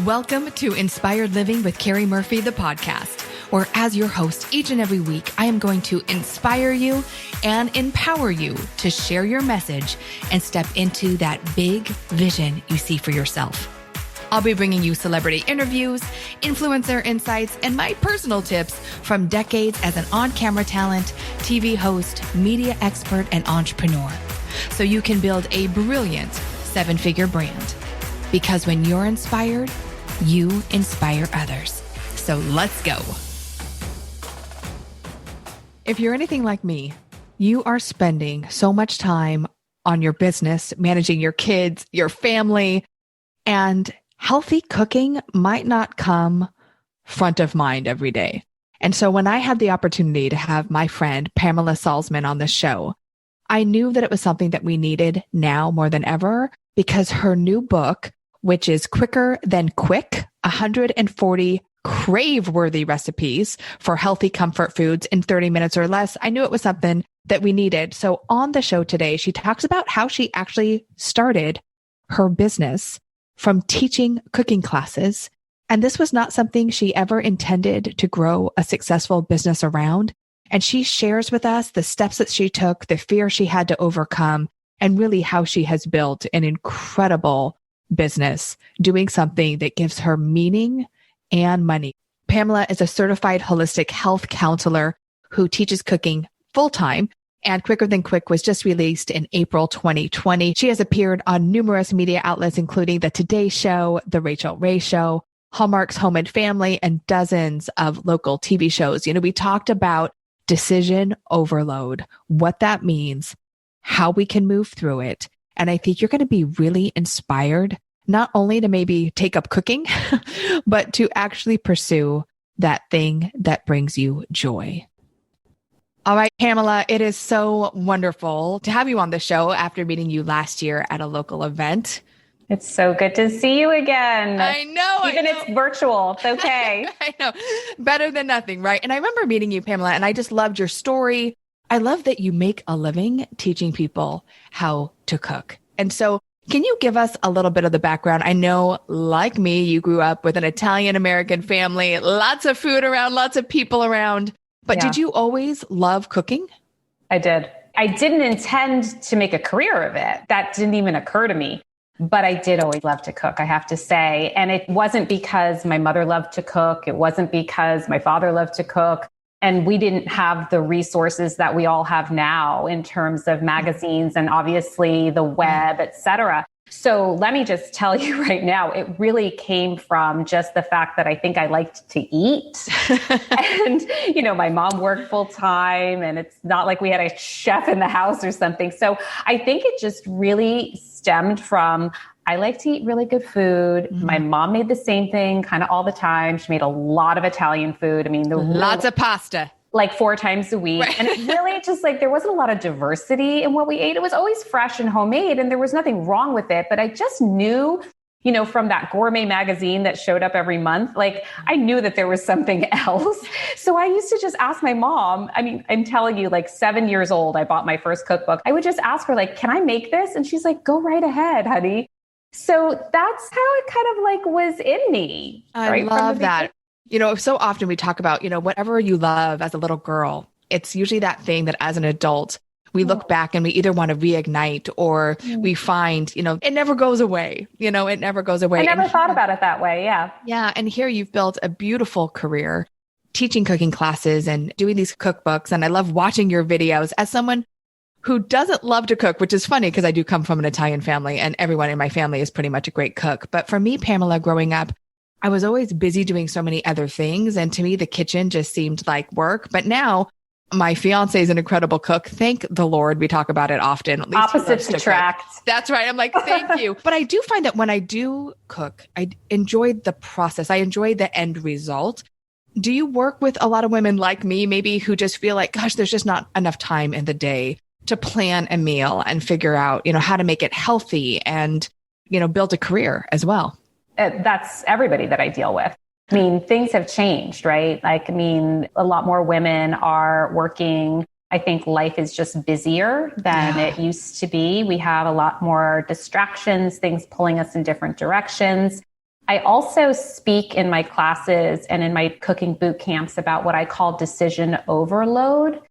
Welcome to Inspired Living with Keri Murphy, the podcast, where as your host each and every week, I am going to inspire you and empower you to share your message and step into that big vision you see for yourself. I'll be bringing you celebrity interviews, influencer insights, and my personal tips from decades as an on-camera talent, TV host, media expert, and entrepreneur, so you can build a brilliant seven-figure brand. Because when you're inspired, you inspire others. So let's go. If you're anything like me, you are spending so much time on your business, managing your kids, your family, and healthy cooking might not come front of mind every day. And so when I had the opportunity to have my friend Pamela Salzman on the show, I knew that it was something that we needed now more than ever, because her new book, which is Quicker Than Quick, 140 crave-worthy recipes for healthy comfort foods in 30 minutes or less, I knew it was something that we needed. So on the show today, she talks about how she actually started her business from teaching cooking classes. And this was not something she ever intended to grow a successful business around. And she shares with us the steps that she took, the fear she had to overcome, and really how she has built an incredible business doing something that gives her meaning and money. Pamela is a certified holistic health counselor who teaches cooking full-time, and Quicker Than Quick was just released in April 2020. She has appeared on numerous media outlets, including The Today Show, The Rachel Ray Show, Hallmark's Home and Family, and dozens of local TV shows. You know, we talked about decision overload, what that means, how we can move through it. And I think you're going to be really inspired, not only to maybe take up cooking, but to actually pursue that thing that brings you joy. All right, Pamela, it is so wonderful to have you on the show after meeting you last year at a local event. It's so good to see you again. I know. Even if it's virtual, it's okay. I know. Better than nothing, right? And I remember meeting you, Pamela, and I just loved your story. I love that you make a living teaching people how to cook. And so can you give us a little bit of the background? I know, like me, you grew up with an Italian-American family, lots of food around, lots of people around. But Did you always love cooking? I did. I didn't intend to make a career of it. That didn't even occur to me. But I did always love to cook, I have to say. And it wasn't because my mother loved to cook. It wasn't because my father loved to cook. And we didn't have the resources that we all have now in terms of magazines and obviously the web, et cetera. So let me just tell you right now, it really came from just the fact that I think I liked to eat. And, you know, my mom worked full time and it's not like we had a chef in the house or something. So I think it just really stemmed from, I like to eat really good food. Mm-hmm. My mom made the same thing kind of all the time. She made a lot of Italian food. I mean, lots of pasta. Like 4 times a week. Right. And it really just like, there wasn't a lot of diversity in what we ate. It was always fresh and homemade and there was nothing wrong with it. But I just knew, you know, from that gourmet magazine that showed up every month, like I knew that there was something else. So I used to just ask my mom, I mean, I'm telling you, like 7 years old, I bought my first cookbook. I would just ask her like, can I make this? And she's like, go right ahead, honey. So that's how it kind of like was in me. I love that. You know, so often we talk about, you know, whatever you love as a little girl, it's usually that thing that as an adult, we look back and we either want to reignite or we find, you know, it never goes away. You know, it never goes away. I never thought about it that way. Yeah. Yeah. And here you've built a beautiful career teaching cooking classes and doing these cookbooks. And I love watching your videos as someone who doesn't love to cook, which is funny because I do come from an Italian family and everyone in my family is pretty much a great cook. But for me, Pamela, growing up, I was always busy doing so many other things. And to me, the kitchen just seemed like work. But now my fiance is an incredible cook. Thank the Lord. We talk about it often. At least opposites attract. That's right. I'm like, thank you. But I do find that when I do cook, I enjoy the process. I enjoy the end result. Do you work with a lot of women like me, maybe who just feel like, gosh, there's just not enough time in the day to plan a meal and figure out, you know, how to make it healthy and, you know, build a career as well? That's everybody that I deal with. I mean, things have changed, right? Like, I mean, a lot more women are working. I think life is just busier than it used to be. We have a lot more distractions, things pulling us in different directions. I also speak in my classes and in my cooking boot camps about what I call decision overload.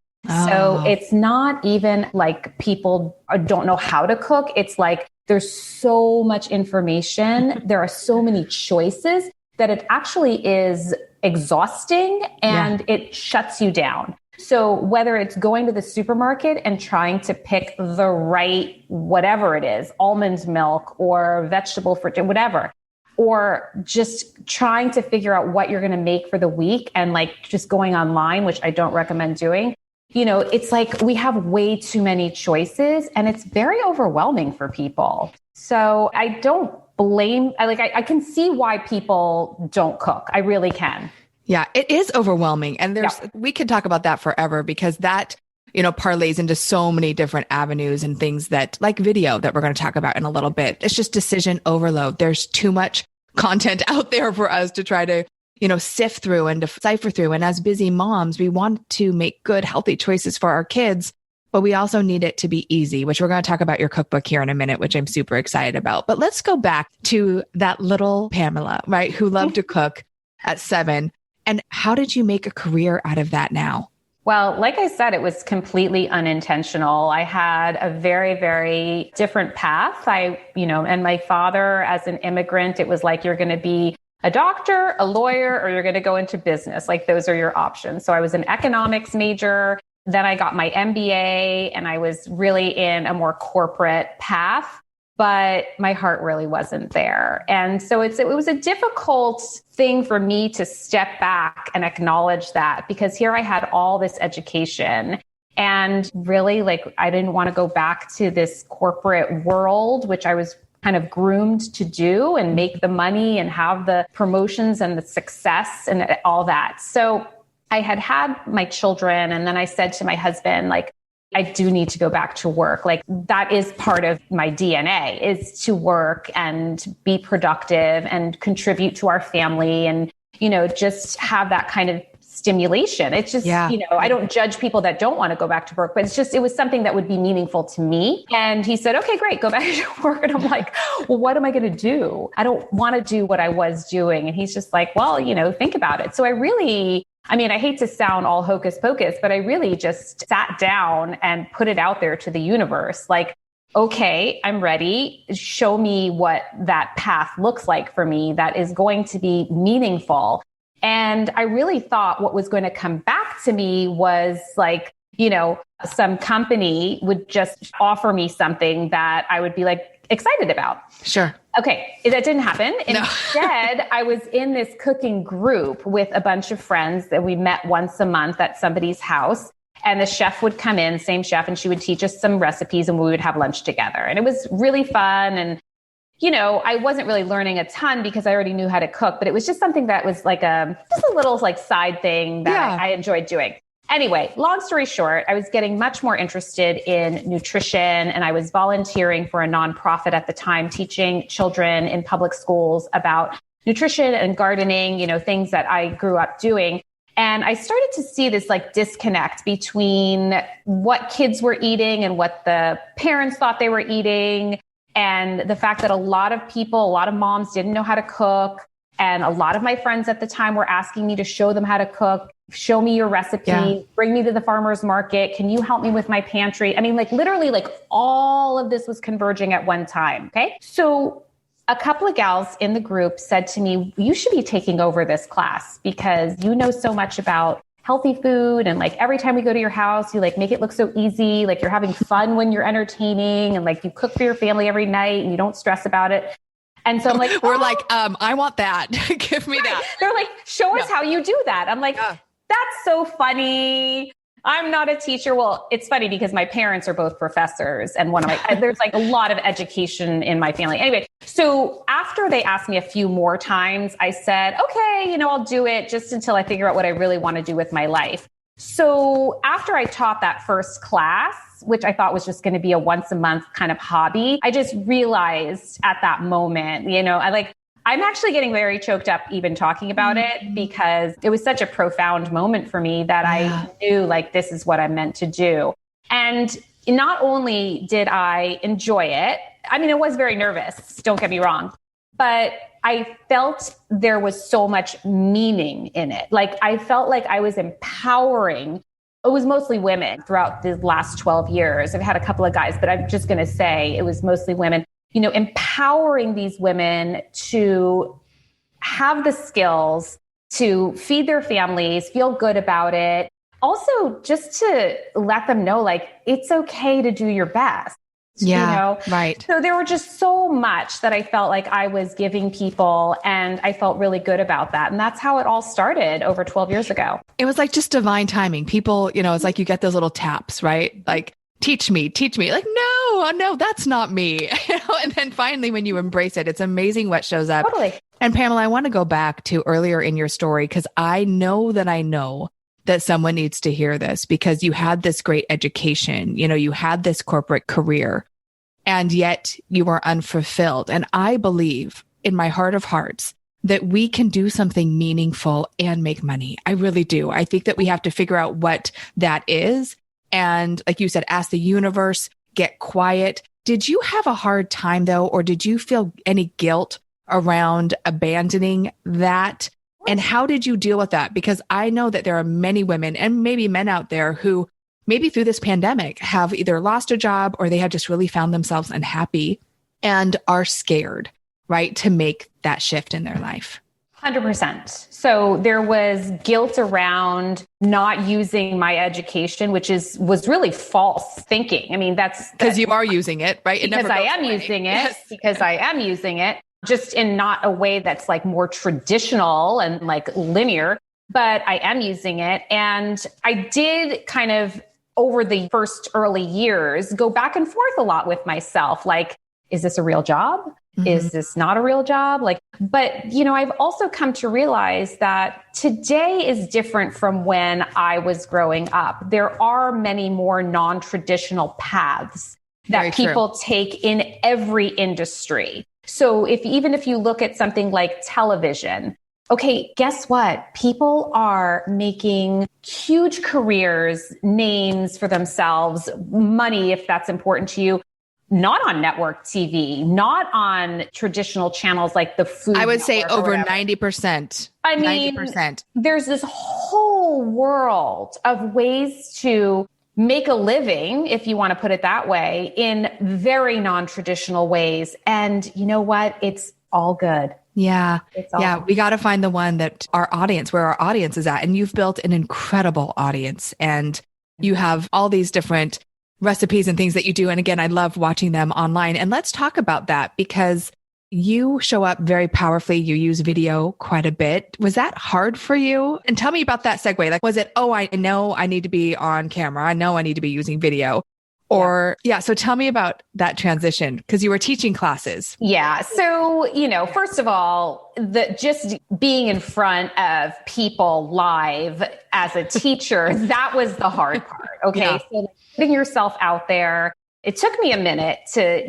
So it's not even like people don't know how to cook. It's like there's so much information. There are so many choices that it actually is exhausting and it shuts you down. So whether it's going to the supermarket and trying to pick the right, whatever it is, almond milk or vegetable fruit, whatever, or just trying to figure out what you're going to make for the week and like just going online, which I don't recommend doing. You know, it's like we have way too many choices and it's very overwhelming for people. So I don't blame, I can see why people don't cook. I really can. Yeah, it is overwhelming. And we could talk about that forever because that, parlays into so many different avenues and things that like video that we're going to talk about in a little bit. It's just decision overload. There's too much content out there for us to try to, sift through and decipher through. And as busy moms, we want to make good, healthy choices for our kids, but we also need it to be easy, which we're going to talk about your cookbook here in a minute, which I'm super excited about. But let's go back to that little Pamela, right? Who loved to cook at 7. And how did you make a career out of that now? Well, like I said, it was completely unintentional. I had a very, very different path. And my father, as an immigrant, it was like, you're going to be a doctor, a lawyer, or you're going to go into business. Like those are your options. So I was an economics major. Then I got my MBA and I was really in a more corporate path, but my heart really wasn't there. And so it was a difficult thing for me to step back and acknowledge that, because here I had all this education and really I didn't want to go back to this corporate world, which I was kind of groomed to do and make the money and have the promotions and the success and all that. So I had my children. And then I said to my husband, I do need to go back to work. That is part of my DNA, is to work and be productive and contribute to our family and, just have that kind of stimulation. It's just, I don't judge people that don't want to go back to work, but it was something that would be meaningful to me. And he said, okay, great, go back to work. And I'm like, well, what am I going to do? I don't want to do what I was doing. And he's just like, well, think about it. So I hate to sound all hocus pocus, but I really just sat down and put it out there to the universe. Okay, I'm ready. Show me what that path looks like for me that is going to be meaningful. And I really thought what was going to come back to me was some company would just offer me something that I would be excited about. Sure. Okay, that didn't happen. Instead, I was in this cooking group with a bunch of friends that we met once a month at somebody's house. And the chef would come in, same chef, and she would teach us some recipes and we would have lunch together. And it was really fun. And, I wasn't really learning a ton because I already knew how to cook, but it was just something that was just a little side thing that I enjoyed doing. Anyway, long story short, I was getting much more interested in nutrition and I was volunteering for a nonprofit at the time, teaching children in public schools about nutrition and gardening, things that I grew up doing. And I started to see this disconnect between what kids were eating and what the parents thought they were eating. And the fact that a lot of moms didn't know how to cook. And a lot of my friends at the time were asking me to show them how to cook. Show me your recipe, bring me to the farmer's market. Can you help me with my pantry? Literally all of this was converging at one time. Okay. So a couple of gals in the group said to me, you should be taking over this class because you know so much about healthy food. And every time we go to your house, you make it look so easy. You're having fun when you're entertaining and you cook for your family every night and you don't stress about it. And so I'm like, I want that. Give me that. They're show us how you do that. I'm that's so funny. I'm not a teacher. Well, it's funny because my parents are both professors and there's a lot of education in my family. Anyway, so after they asked me a few more times, I said, okay, I'll do it just until I figure out what I really want to do with my life. So after I taught that first class, which I thought was just going to be a once a month kind of hobby, I just realized at that moment, I'm actually getting very choked up even talking about it because it was such a profound moment for me that I knew this is what I'm meant to do. And not only did I enjoy it, I was very nervous, don't get me wrong, but I felt there was so much meaning in it. Like I felt like I was empowering. It was mostly women throughout the last 12 years. I've had a couple of guys, but I'm just going to say it was mostly women, empowering these women to have the skills to feed their families, feel good about it. Also, just to let them know, like, it's okay to do your best. Yeah, right. So there were just so much that I felt like I was giving people, and I felt really good about that. And that's how it all started over 12 years ago. It was like just divine timing. People, it's like you get those little taps, right? Like, teach me. Like, no, that's not me. And then finally, when you embrace it, it's amazing what shows up. Totally. And Pamela, I want to go back to earlier in your story, because I know that someone needs to hear this, because you had this great education, you had this corporate career, and yet you were unfulfilled. And I believe in my heart of hearts that we can do something meaningful and make money. I really do. I think that we have to figure out what that is. And like you said, ask the universe, get quiet. Did you have a hard time though, or did you feel any guilt around abandoning that? And how did you deal with that? Because I know that there are many women and maybe men out there who maybe through this pandemic have either lost a job or they have just really found themselves unhappy and are scared, right, to make that shift in their life. 100%. So there was guilt around not using my education, which was really false thinking. I mean, that's because you are using it, right? Because I am using it. Yes. Because I am using it. Just in not a way that's like more traditional and like linear, but I am using it. And I did kind of over the first early years go back and forth a lot with myself. Like, is this a real job? Mm-hmm. Is this not a real job? But I've also come to realize that today is different from when I was growing up. There are many more non-traditional paths that people take in every industry. So even if you look at something like television, okay, guess what? People are making huge careers, names for themselves, money, if that's important to you, not on network TV, not on traditional channels like the Food I would say over 90%. I mean, 90%. There's this whole world of ways to make a living, if you want to put it that way, in very non-traditional ways. And you know what? It's all good. Yeah. We got to find the one that where our audience is at. And you've built an incredible audience, and you have all these different recipes and things that you do. And again, I love watching them online. And let's talk about that, because you show up very powerfully. You use video quite a bit. Was that hard for you? And tell me about that segue. Like, was it, I know I need to be on camera. I know I need to be using video. Or, so tell me about that transition, because you were teaching classes. Yeah. So, first of all, just being in front of people live as a teacher, that was the hard part. Okay. Yeah. So putting yourself out there, it took me a minute to,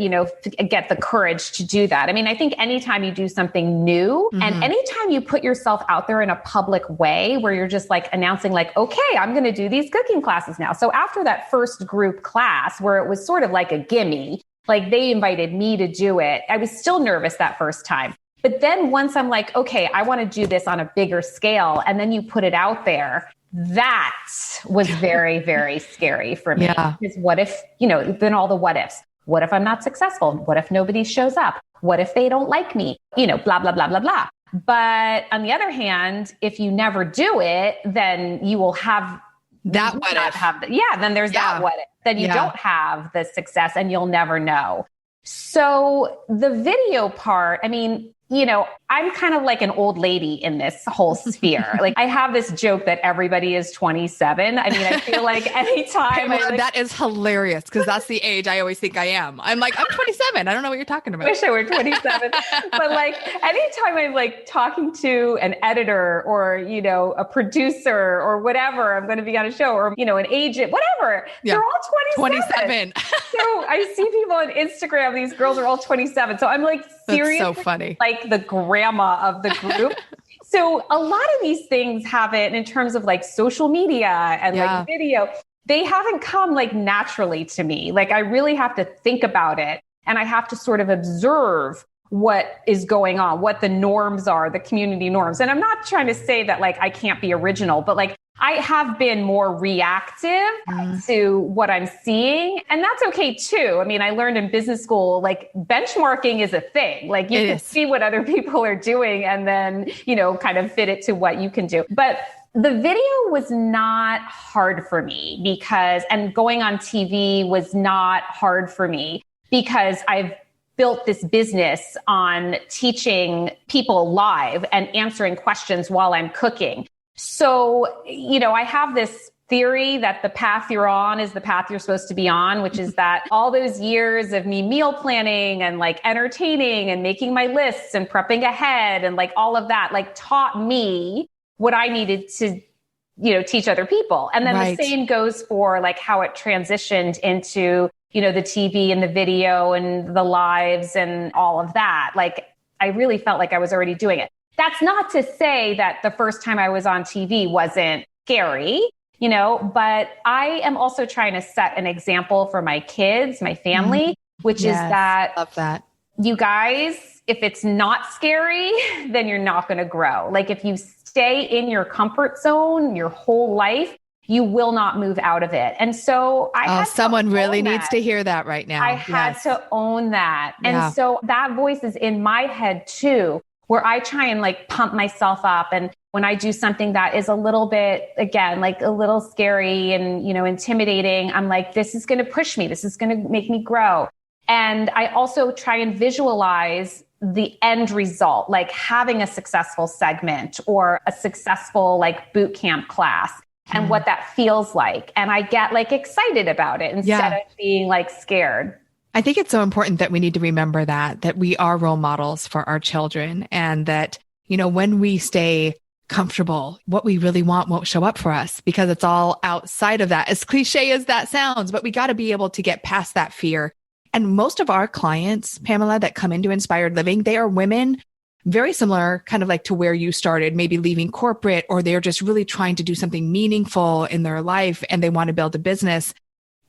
get the courage to do that. I mean, I think anytime you do something new, mm-hmm. and anytime you put yourself out there in a public way where you're just like announcing like, okay, I'm going to do these cooking classes now. So after that first group class where it was sort of like a gimme, like they invited me to do it, I was still nervous that first time. But then once I'm like, okay, I want to do this on a bigger scale, and then you put it out there, that was very, very scary for me. Yeah. Because what if, then all the what ifs. What if I'm not successful? What if nobody shows up? What if they don't like me? Blah, blah, blah, blah, blah. But on the other hand, if you never do it, then you will have that what if. Then there's that what if. Then you don't have the success, and you'll never know. So the video part, I mean, I'm kind of like an old lady in this whole sphere. Like I have this joke that everybody is 27. I mean, I feel like anytime that is hilarious, because that's the age I always think I am. I'm like, I'm 27. I don't know what you're talking about. I wish I were 27. But like anytime I'm like talking to an editor or, a producer or whatever, I'm going to be on a show, or, an agent, whatever. Yeah. They're all 27. So I see people on Instagram, these girls are all 27. So I'm like, seriously, that's so funny. Like the grandma of the group. So a lot of these things haven't, in terms of like social media and like video, they haven't come like naturally to me. Like I really have to think about it, and I have to sort of observe what is going on, what the norms are, the community norms. And I'm not trying to say that like I can't be original, but like I have been more reactive to what I'm seeing. And that's okay too. I mean, I learned in business school, like benchmarking is a thing. Like you can see what other people are doing and then, kind of fit it to what you can do. But the video was not hard for me and going on TV was not hard for me because I've built this business on teaching people live and answering questions while I'm cooking. So, I have this theory that the path you're on is the path you're supposed to be on, which is that all those years of me meal planning and like entertaining and making my lists and prepping ahead and like all of that, like taught me what I needed to, teach other people. And then the same goes for like how it transitioned into, the TV and the video and the lives and all of that. Like I really felt like I was already doing it. That's not to say that the first time I was on TV wasn't scary, but I am also trying to set an example for my kids, my family, which is that, love that. You guys, if it's not scary, then you're not going to grow. Like if you stay in your comfort zone your whole life, you will not move out of it. And so someone really needs to hear that right now. I had to own that. And so that voice is in my head too, where I try and like pump myself up. And when I do something that is a little bit, again, like a little scary and, intimidating, I'm like, this is going to push me. This is going to make me grow. And I also try and visualize the end result, like having a successful segment or a successful like boot camp class and what that feels like. And I get like excited about it instead of being like scared. I think it's so important that we need to remember that we are role models for our children and that, when we stay comfortable, what we really want won't show up for us because it's all outside of that. As cliche as that sounds, but we got to be able to get past that fear. And most of our clients, Pamela, that come into Inspired Living, they are women very similar, kind of like to where you started, maybe leaving corporate, or they're just really trying to do something meaningful in their life and they want to build a business.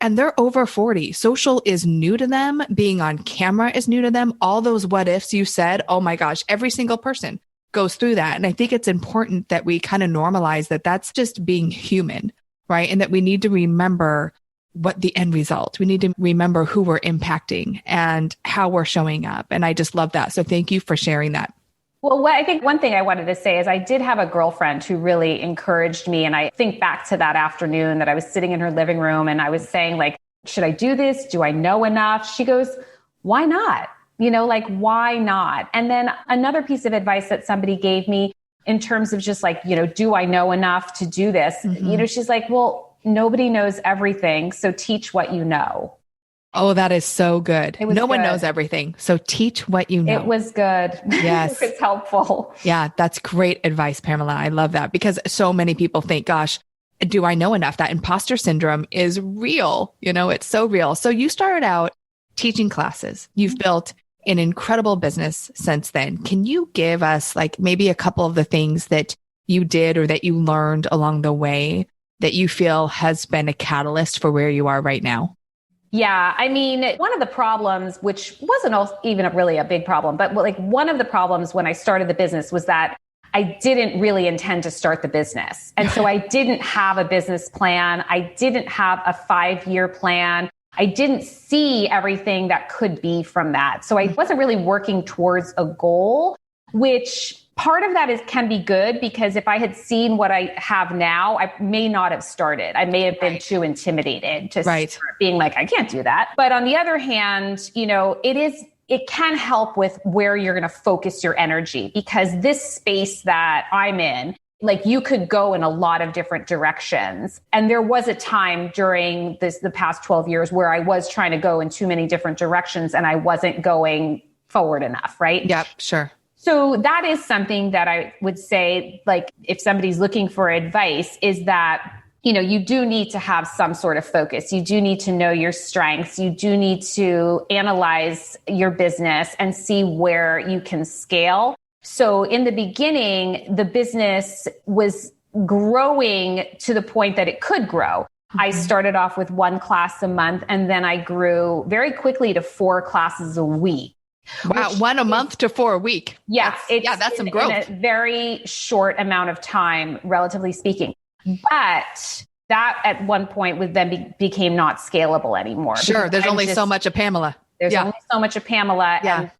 And they're over 40. Social is new to them. Being on camera is new to them. All those what ifs you said, oh my gosh, every single person goes through that. And I think it's important that we kind of normalize that that's just being human, right? And that we need to remember what the end result. We need to remember who we're impacting and how we're showing up. And I just love that. So thank you for sharing that. Well, I think one thing I wanted to say is I did have a girlfriend who really encouraged me. And I think back to that afternoon that I was sitting in her living room and I was saying like, should I do this? Do I know enough? She goes, why not? Why not? And then another piece of advice that somebody gave me in terms of just like, do I know enough to do this? She's like, well, nobody knows everything. So teach what you know. Oh, that is so good. No one knows everything. So teach what you know. It was good. Yes. It's helpful. Yeah, that's great advice, Pamela. I love that because so many people think, gosh, do I know enough? That imposter syndrome is real. It's so real. So you started out teaching classes. You've built an incredible business since then. Can you give us like maybe a couple of the things that you did or that you learned along the way that you feel has been a catalyst for where you are right now? Yeah. I mean, one of the problems, which wasn't even really a big problem, but like one of the problems when I started the business was that I didn't really intend to start the business. And so I didn't have a business plan. I didn't have a 5-year plan. I didn't see everything that could be from that. So I wasn't really working towards a goal, which part of that can be good because if I had seen what I have now, I may not have started. I may have been too intimidated to start being like, I can't do that. But on the other hand, it can help with where you're going to focus your energy because this space that I'm in, like you could go in a lot of different directions. And there was a time during the past 12 years where I was trying to go in too many different directions and I wasn't going forward enough, right? Yep, sure. So that is something that I would say, like, if somebody's looking for advice, is that, you do need to have some sort of focus. You do need to know your strengths. You do need to analyze your business and see where you can scale. So in the beginning, the business was growing to the point that it could grow. I started off with 1 class a month, and then I grew very quickly to 4 classes a week. Wow. One a month to 4 a week. Yeah. That's some growth. In a very short amount of time, relatively speaking. But that at one point became not scalable anymore. Sure. There's only so much of Pamela. There's only so much of Pamela. Yeah. And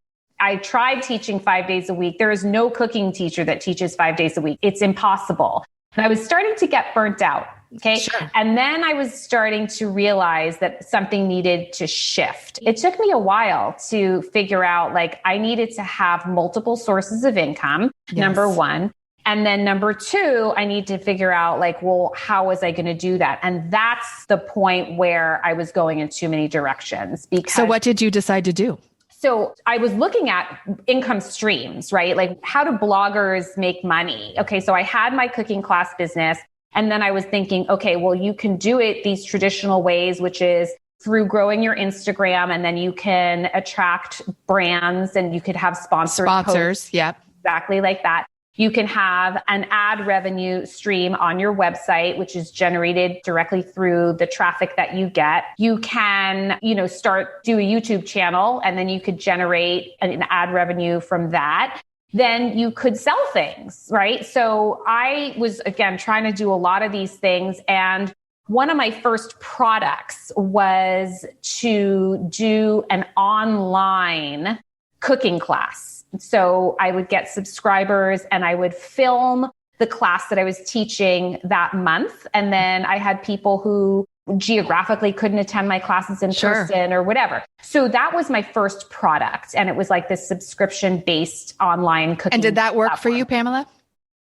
I tried teaching 5 days a week. There is no cooking teacher that teaches 5 days a week. It's impossible. And I was starting to get burnt out. Okay. Sure. And then I was starting to realize that something needed to shift. It took me a while to figure out, like, I needed to have multiple sources of income, number one. And then number two, I need to figure out, like, well, how was I going to do that? And that's the point where I was going in too many directions. So what did you decide to do? So I was looking at income streams, right? Like, how do bloggers make money? Okay. So I had my cooking class business. And then I was thinking, okay, well, you can do it these traditional ways, which is through growing your Instagram, and then you can attract brands and you could have sponsors. Yep. Exactly like that. You can have an ad revenue stream on your website, which is generated directly through the traffic that you get. You can, do a YouTube channel, and then you could generate an ad revenue from that. Then you could sell things, right? So I was, again, trying to do a lot of these things. And one of my first products was to do an online cooking class. So I would get subscribers and I would film the class that I was teaching that month. And then I had people who geographically couldn't attend my classes in person or whatever. So that was my first product. And it was like this subscription-based online cooking. And did that work platform for you, Pamela?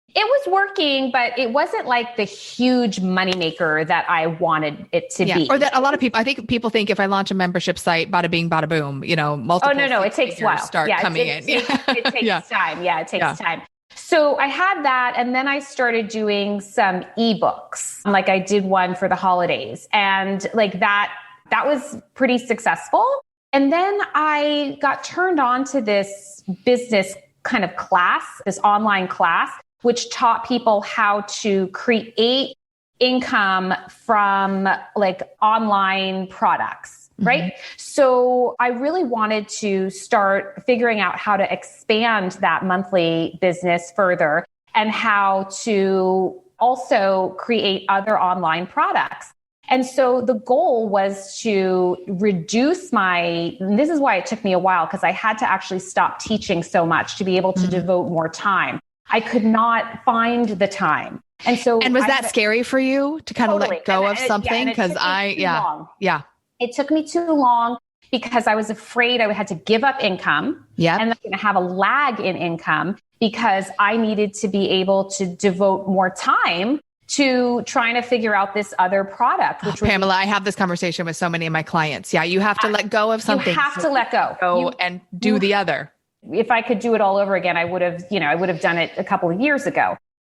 It was working, but it wasn't like the huge moneymaker that I wanted it to be. Or that a lot of people, I think people think if I launch a membership site, bada bing, bada boom, multiple. Oh, no, it takes a while. Start coming in. It takes time. Yeah, it takes time. So I had that. And then I started doing some ebooks. Like I did one for the holidays, and like that was pretty successful. And then I got turned on to this business kind of class, this online class, which taught people how to create income from like online products. Right. Mm-hmm. So I really wanted to start figuring out how to expand that monthly business further, and how to also create other online products. And so the goal was to reduce and this is why it took me a while, because I had to actually stop teaching so much to be able to devote more time. I could not find the time. And so, and was that scary for you to kind of let go of something? Because it took me too long because I was afraid I had to give up income. Yeah. And I'm going to have a lag in income because I needed to be able to devote more time to trying to figure out this other product. Which Pamela, I have this conversation with so many of my clients. Yeah. You have to let go of something. You have to let go. And do the other. If I could do it all over again, I would have done it a couple of years ago.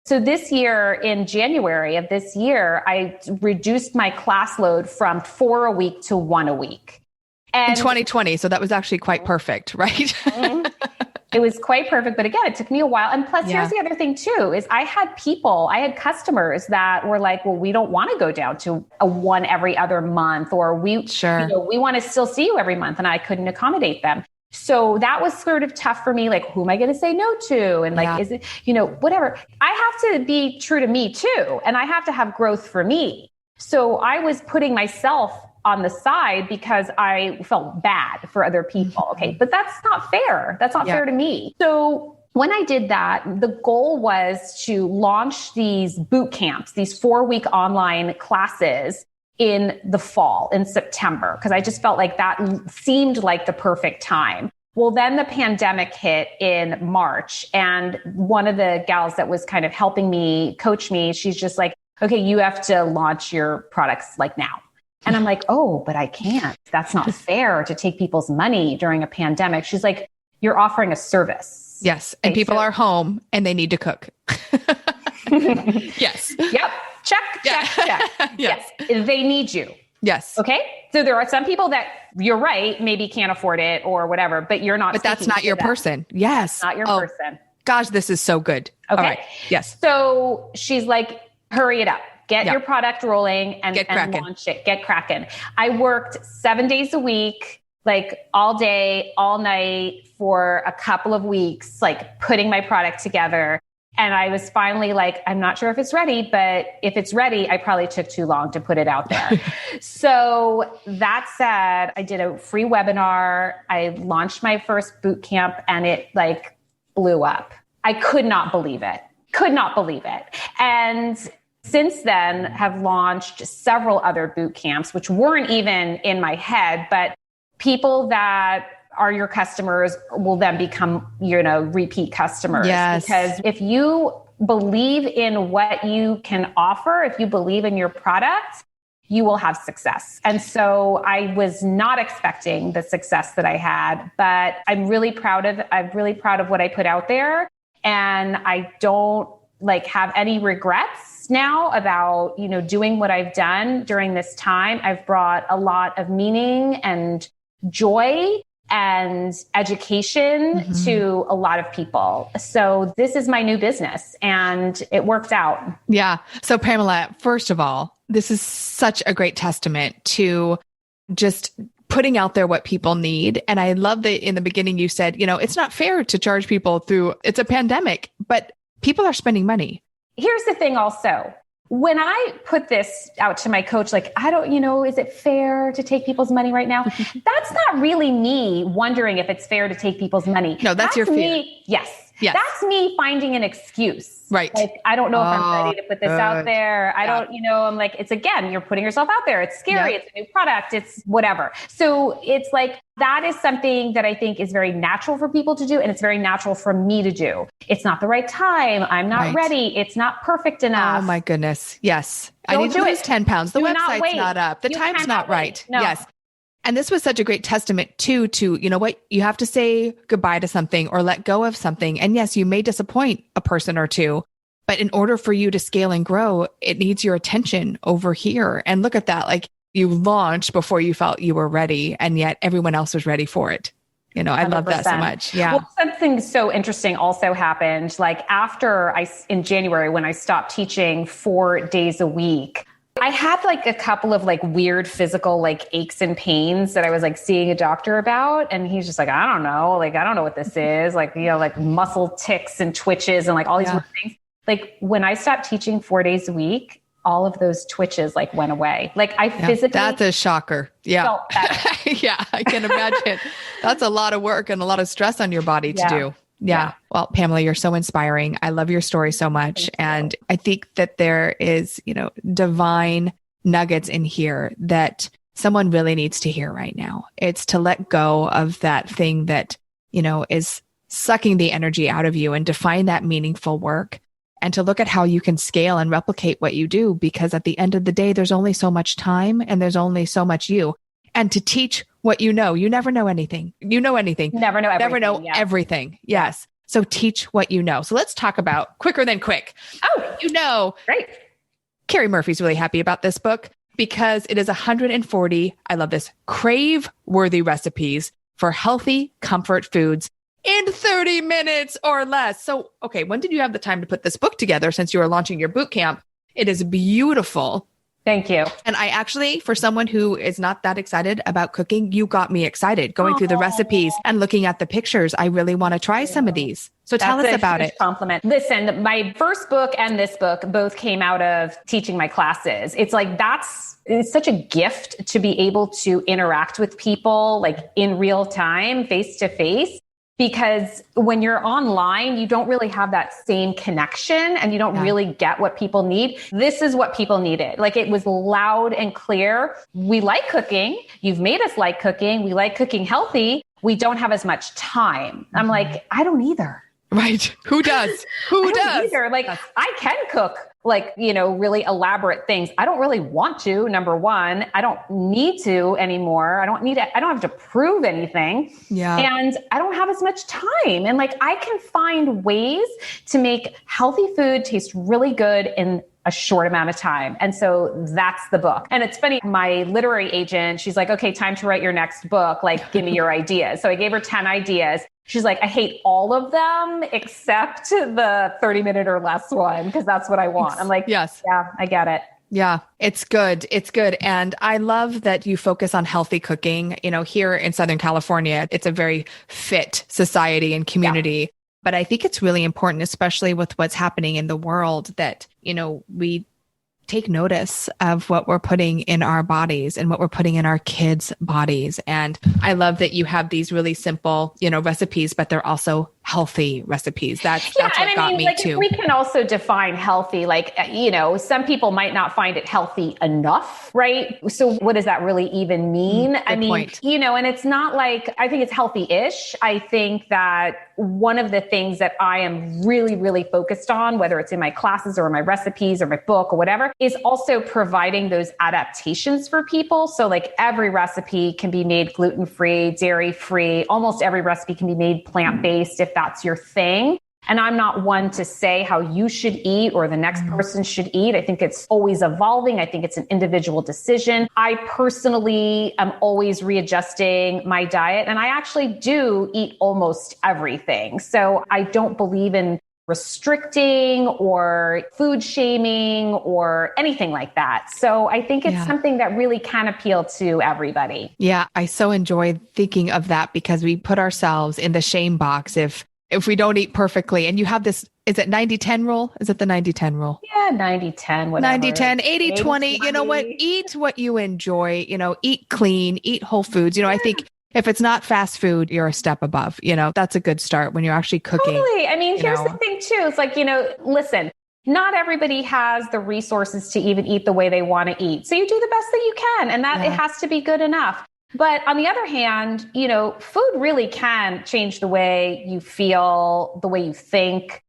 So this year, in January of this year, I reduced my class load from 4 a week to 1 a week. And in 2020. So that was actually quite perfect, right? It was quite perfect. But again, it took me a while. And plus, here's the other thing too, is I had customers that were like, well, we don't want to go down to a 1 every other month, or we want to still see you every month. And I couldn't accommodate them. So that was sort of tough for me. Like, who am I going to say no to? And like, is it, whatever. I have to be true to me too. And I have to have growth for me. So I was putting myself on the side because I felt bad for other people. Okay. But that's not fair. That's not fair to me. So when I did that, the goal was to launch these boot camps, these 4-week online classes in the fall, in September, because I just felt like that seemed like the perfect time. Well, then the pandemic hit in March, and one of the gals that was kind of helping me, coach me, she's just like, okay, you have to launch your products like now. And I'm like, oh, but I can't. That's not fair to take people's money during a pandemic. She's like, you're offering a service. Yes. And people are home and they need to cook. Yes. Yep. Check. Yes. They need you. Yes. Okay. So there are some people that, you're right, maybe can't afford it or whatever, but you're not. But that's not your person. Yes. That's not your person. Gosh, this is so good. Okay. All right. Yes. So she's like, hurry it up. Get your product rolling and launch it. Get cracking. I worked 7 days a week like all day, all night for a couple of weeks, like putting my product together. And I was finally like, I'm not sure if it's ready, but if it's ready, I probably took too long to put it out there. So that said, I did a free webinar. I launched my first boot camp and it like blew up. I could not believe it. And since then have launched several other boot camps, which weren't even in my head, but people that are your customers will then become, repeat customers. Yes. Because if you believe in what you can offer, if you believe in your product, you will have success. And so I was not expecting the success that I had, but I'm really proud of what I put out there. And I don't have any regrets now about, doing what I've done during this time. I've brought a lot of meaning and joy and education to a lot of people. So this is my new business and it worked out. Yeah. So Pamela, first of all, this is such a great testament to just putting out there what people need. And I love that in the beginning you said, it's not fair to charge people it's a pandemic, but people are spending money. Here's the thing also. When I put this out to my coach, I don't, is it fair to take people's money right now? That's not really me wondering if it's fair to take people's money. No, that's your fear. Me, yes. That's me finding an excuse. Right. I don't know if I'm ready to put this out there. I don't, I'm it's again, you're putting yourself out there. It's scary. It's a new product. It's whatever. So it's that is something that I think is very natural for people to do. And it's very natural for me to do. It's not the right time. I'm not ready. It's not perfect enough. Oh my goodness. Yes. Don't I need to lose 10 pounds. The website's not up. The time's not right. No. Yes. And this was such a great testament too, to, you have to say goodbye to something or let go of something. And yes, you may disappoint a person or two, but in order for you to scale and grow, it needs your attention over here. And look at that. You launched before you felt you were ready, and yet everyone else was ready for it. I 100%. Love that so much. Yeah. Well, something so interesting also happened. In January, when I stopped teaching 4 days a week, I had a couple of weird physical aches and pains that I was seeing a doctor about. And he's just I don't know. I don't know what this is. Muscle ticks and twitches and all these weird things. When I stopped teaching 4 days a week, all of those twitches went away. I physically. That's a shocker. Yeah. Felt better. Yeah. I can imagine. That's a lot of work and a lot of stress on your body to do. Yeah. Well, Pamela, you're so inspiring. I love your story so much. And I think that there is, divine nuggets in here that someone really needs to hear right now. It's to let go of that thing that, is sucking the energy out of you and to find that meaningful work and to look at how you can scale and replicate what you do. Because at the end of the day, there's only so much time and there's only so much you. And to teach what you never know anything. Never know everything. Yes. So teach what you know. So let's talk about Quicker Than Quick. Oh, great. Keri Murphy's really happy about this book because it is 140, I love this, crave-worthy recipes for healthy comfort foods in 30 minutes or less. So, okay, when did you have the time to put this book together since you were launching your boot camp? It is beautiful. Thank you. And I actually, for someone who is not that excited about cooking, you got me excited going through the recipes and looking at the pictures. I really want to try some of these. So tell us about it. Compliment. Listen, my first book and this book both came out of teaching my classes. It's it's such a gift to be able to interact with people in real time, face to face. Because when you're online, you don't really have that same connection and you don't really get what people need. This is what people needed. It was loud and clear. We like cooking. You've made us like cooking. We like cooking healthy. We don't have as much time. I'm I don't either. Right. Who does? Who does? Either. I can cook really elaborate things. I don't really want to, number one. I don't need to anymore. I don't have to prove anything. Yeah. And I don't have as much time. And I can find ways to make healthy food taste really good in a short amount of time. And so that's the book. And it's funny, my literary agent, she's okay, time to write your next book. Give me your ideas. So I gave her 10 ideas. She's I hate all of them except the 30-minute or less one, because that's what I want. I'm yes. Yeah, I get it. Yeah, it's good. It's good. And I love that you focus on healthy cooking. Here in Southern California, it's a very fit society and Yeah. community. But I think it's really important, especially with what's happening in the world, that, we take notice of what we're putting in our bodies and what we're putting in our kids' bodies. And I love that you have these really simple, recipes, but they're also healthy recipes. That's what got me like, too. we can also define healthy, like, some people might not find it healthy enough, right? So what does that really even mean? Good point. And it's not like, I think it's healthy-ish. I think that one of the things that I am really, really focused on, whether it's in my classes or my recipes or my book or whatever, is also providing those adaptations for people. So like every recipe can be made gluten-free, dairy-free. Almost every recipe can be made plant-based if that's your thing. And I'm not one to say how you should eat or the next person should eat. I think it's always evolving. I think it's an individual decision. I personally am always readjusting my diet, and I actually do eat almost everything. So I don't believe in restricting or food shaming or anything like that. So I think it's something that really can appeal to everybody. Yeah, I so enjoy thinking of that because we put ourselves in the shame box if we don't eat perfectly. And you have this, is it 90-10 rule? Is it the 90-10 rule? Yeah, 90-10, whatever. 90-10, 80-20, you know what? Eat what you enjoy, eat clean, eat whole foods. I think if it's not fast food, you're a step above. That's a good start when you're actually cooking. Totally. Here's the thing too. It's like, listen, not everybody has the resources to even eat the way they want to eat. So you do the best that you can, and that it has to be good enough. But on the other hand, food really can change the way you feel, the way you think,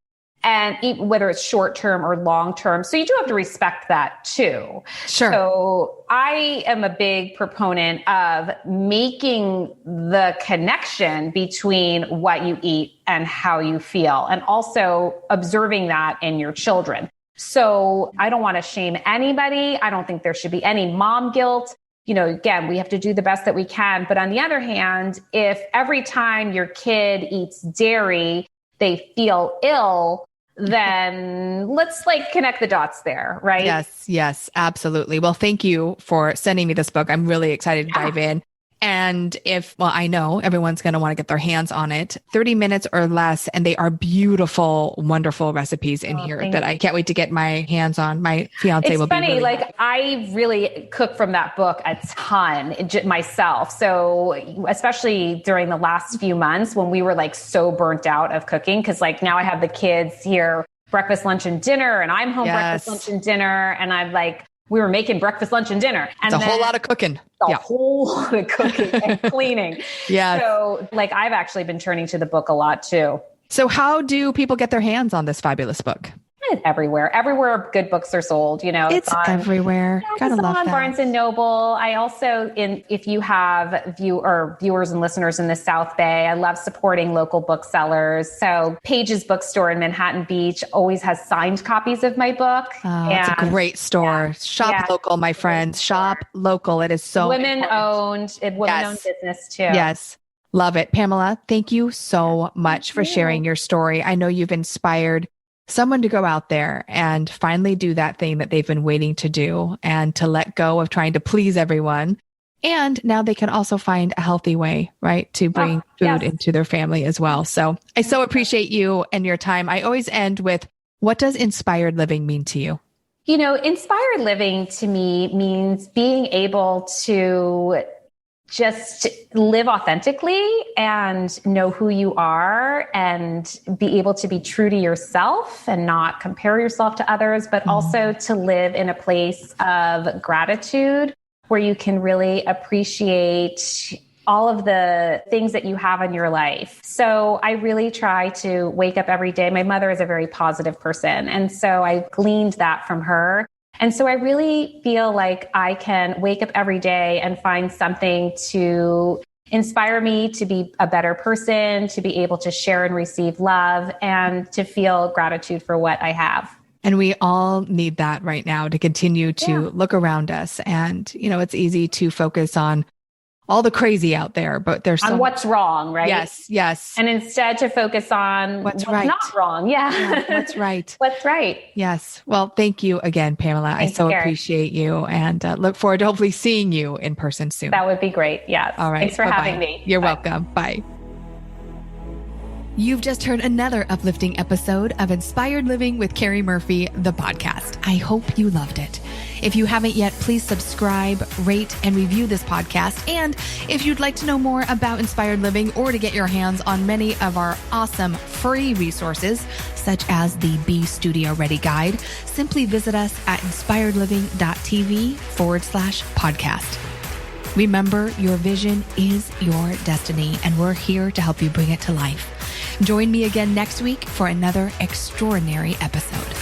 and whether it's short term or long term. So you do have to respect that too. Sure. So I am a big proponent of making the connection between what you eat and how you feel, and also observing that in your children. So I don't want to shame anybody. I don't think there should be any mom guilt. Again, we have to do the best that we can. But on the other hand, if every time your kid eats dairy, they feel ill, then let's connect the dots there, right? Yes, absolutely. Well, thank you for sending me this book. I'm really excited to dive in. And I know everyone's going to want to get their hands on it, 30 minutes or less. And they are beautiful, wonderful recipes in here that I can't wait to get my hands on. My fiance will be really happy. I really cook from that book a ton myself. So especially during the last few months when we were so burnt out of cooking, because now I have the kids here, breakfast, lunch, and dinner, and I'm home breakfast, lunch, and dinner. And we were making breakfast, lunch, and dinner. And it's a whole lot of cooking. A whole lot of cooking and cleaning. Yeah. So I've actually been turning to the book a lot too. So how do people get their hands on this fabulous book? It's everywhere good books are sold, It's everywhere. Gotta love that. Barnes and Noble. I also, if you have viewers and listeners in the South Bay, I love supporting local booksellers. So Page's Bookstore in Manhattan Beach always has signed copies of my book. Oh, it's a great store. Shop local, my friends. Shop local. It is so women-owned business too. Yes. Love it. Pamela, thank you so much for sharing your story. I know you've inspired someone to go out there and finally do that thing that they've been waiting to do and to let go of trying to please everyone. And now they can also find a healthy way, right, to bring food into their family as well. So I so appreciate you and your time. I always end with, what does inspired living mean to you? Inspired living to me means being able to just live authentically and know who you are and be able to be true to yourself and not compare yourself to others, but also to live in a place of gratitude where you can really appreciate all of the things that you have in your life. So I really try to wake up every day. My mother is a very positive person, and so I gleaned that from her. And so I really feel like I can wake up every day and find something to inspire me to be a better person, to be able to share and receive love, and to feel gratitude for what I have. And we all need that right now to continue to look around us. And, it's easy to focus on all the crazy out there, but there's on what's wrong, right? Yes, yes. And instead to focus on what's right, not wrong. Yeah. What's right. What's right. Yes. Well, thank you again, Pamela. Thanks, I so Keri. appreciate you and look forward to hopefully seeing you in person soon. That would be great. Yes. All right. Thanks for Bye-bye. having me. You're Bye. welcome. Bye. You've just heard another uplifting episode of Inspired Living with Keri Murphy, the podcast. I hope you loved it. If you haven't yet, please subscribe, rate, and review this podcast. And if you'd like to know more about Inspired Living or to get your hands on many of our awesome free resources, such as the Be Studio Ready Guide, simply visit us at inspiredliving.tv/podcast. Remember, your vision is your destiny, and we're here to help you bring it to life. Join me again next week for another extraordinary episode.